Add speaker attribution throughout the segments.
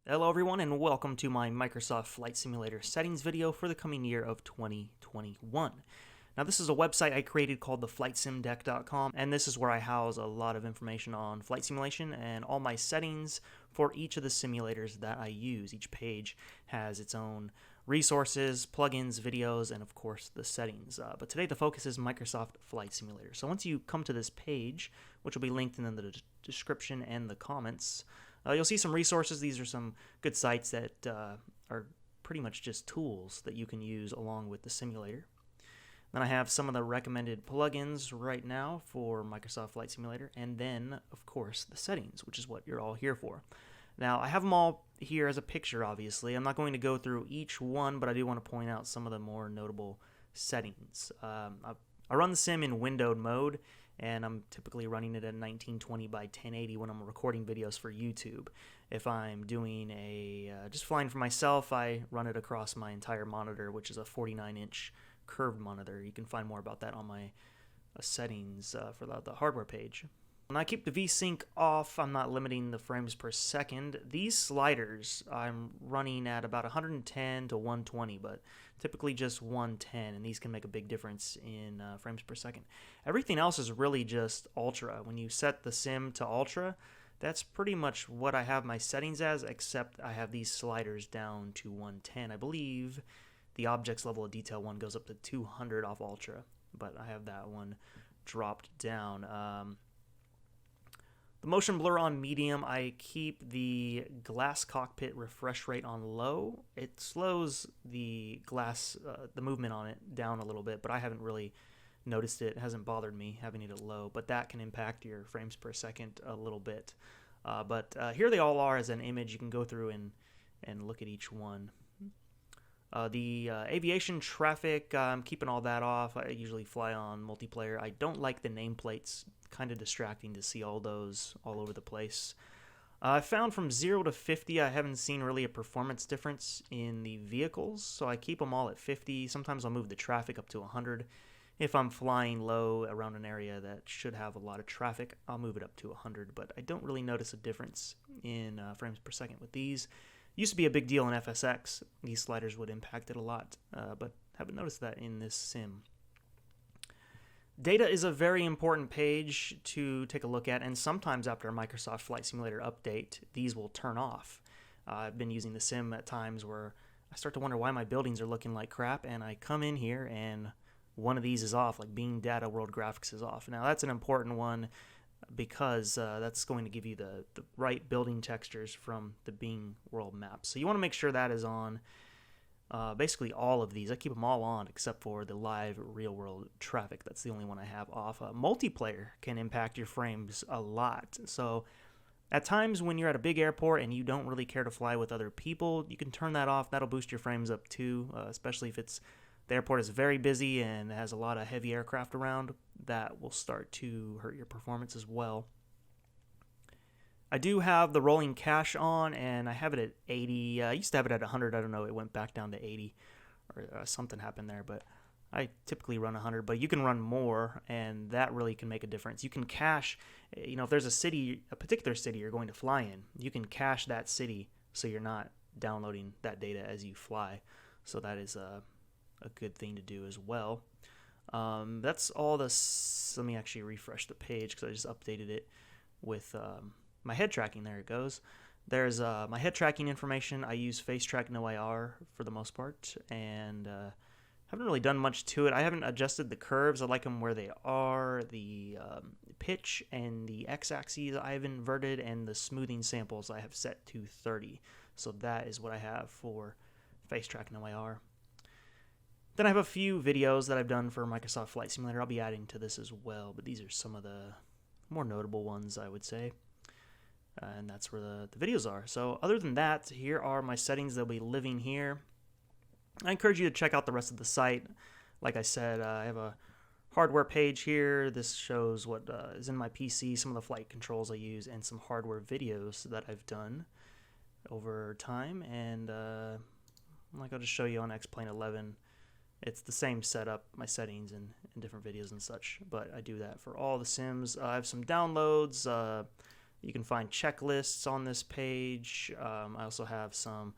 Speaker 1: Hello everyone and welcome to my Microsoft Flight Simulator settings video for the coming year of 2021. Now this is a website I created called theflightsimdeck.com, and this is where I house a lot of information on flight simulation and all my settings for each of the simulators that I use. Each page has its own resources, plugins, videos, and of course the settings. But today the focus is Microsoft Flight Simulator. So once you come to this page, which will be linked in the description and the comments, you'll see some resources. These are some good sites that are pretty much just tools that you can use along with the simulator. Then I have some of the recommended plugins right now for Microsoft Flight Simulator, and then, of course, the settings, which is what you're all here for. Now, I have them all here as a picture, obviously. I'm not going to go through each one, but I do want to point out some of the more notable settings. I run the sim in windowed mode, and I'm typically running it at 1920 by 1080 when I'm recording videos for YouTube. If I'm doing just flying for myself, I run it across my entire monitor, which is a 49-inch curved monitor. You can find more about that on my settings for the hardware page. When I keep the VSync off, I'm not limiting the frames per second. These sliders, I'm running at about 110 to 120, but typically just 110, and these can make a big difference in frames per second. Everything else is really just ultra. When you set the sim to ultra, that's pretty much what I have my settings as, except I have these sliders down to 110. I believe the objects level of detail one goes up to 200 off ultra, but I have that one dropped down. The motion blur on medium, I keep the glass cockpit refresh rate on low. It slows the glass, the movement on it down a little bit, but I haven't really noticed it. It hasn't bothered me having it at low, but that can impact your frames per second a little bit. But here they all are as an image. You can go through and look at each one. The aviation traffic, I'm keeping all that off. I usually fly on multiplayer. I don't like the nameplates. Kind of distracting to see all those all over the place. I found from 0 to 50, I haven't seen really a performance difference in the vehicles, so I keep them all at 50. Sometimes I'll move the traffic up to 100. If I'm flying low around an area that should have a lot of traffic, I'll move it up to 100, but I don't really notice a difference in frames per second with these. Used to be a big deal in FSX. These sliders would impact it a lot, but haven't noticed that in this sim. Data is a very important page to take a look at, and sometimes after a Microsoft Flight Simulator update, these will turn off. I've been using the sim at times where I start to wonder why my buildings are looking like crap, and I come in here and one of these is off, like Being Data World Graphics is off. Now that's an important one because that's going to give you the right building textures from the Bing World map. So you want to make sure that is on. Basically all of these. I keep them all on except for the live real-world traffic. That's the only one I have off. Multiplayer can impact your frames a lot. So at times when you're at a big airport and you don't really care to fly with other people, you can turn that off. That'll boost your frames up too, especially if the airport is very busy and has a lot of heavy aircraft around. That will start to hurt your performance as well. I do have the rolling cache on, and I have it at 80. I used to have it at 100. I don't know. It went back down to 80, or something happened there. But I typically run 100. But you can run more, and that really can make a difference. You can cache. If there's a particular city you're going to fly in, you can cache that city so you're not downloading that data as you fly. So that is a good thing to do as well. That's all this. Let me actually refresh the page because I just updated it with my head tracking. There it goes. There's my head tracking information. I use face track no IR for the most part, and haven't really done much to it. I haven't adjusted the curves. I like them where they are. The pitch and the x-axis I have inverted, and the smoothing samples I have set to 30. So that is what I have for face track no IR. Then I have a few videos that I've done for Microsoft Flight Simulator. I'll be adding to this as well, but these are some of the more notable ones, I would say. And that's where the videos are. So other than that, here are my settings. They'll be living here. I encourage you to check out the rest of the site. Like I said, I have a hardware page here. This shows what is in my PC, some of the flight controls I use, and some hardware videos that I've done over time. And like I'll just show you on X-Plane 11. It's the same setup, my settings, and different videos and such. But I do that for all the sims. I have some downloads. You can find checklists on this page. I also have some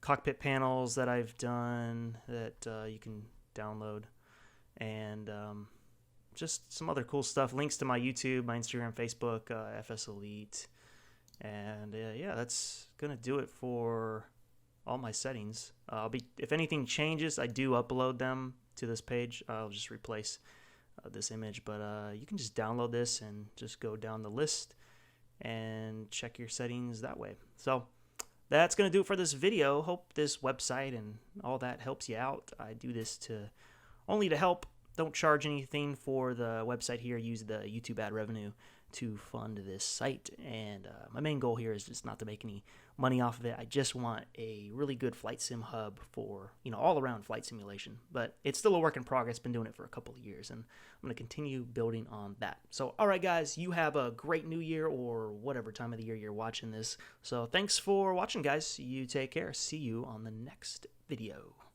Speaker 1: cockpit panels that I've done that you can download, and just some other cool stuff. Links to my YouTube, my Instagram, Facebook, FSElite, and yeah, that's gonna do it for all my settings. If anything changes, I do upload them to this page. I'll just replace this image, but you can just download this and just go down the list and check your settings that way. So that's going to do it for this video. Hope this website and all that helps you out. I do this only to help. Don't charge anything for the website here. Use the YouTube ad revenue to fund this site, and my main goal here is just not to make any money off of it. I just want a really good flight sim hub for, all around flight simulation, but it's still a work in progress. Been doing it for a couple of years, and I'm going to continue building on that. So all right guys, you have a great new year, or whatever time of the year you're watching this. So thanks for watching guys. You take care. See you on the next video.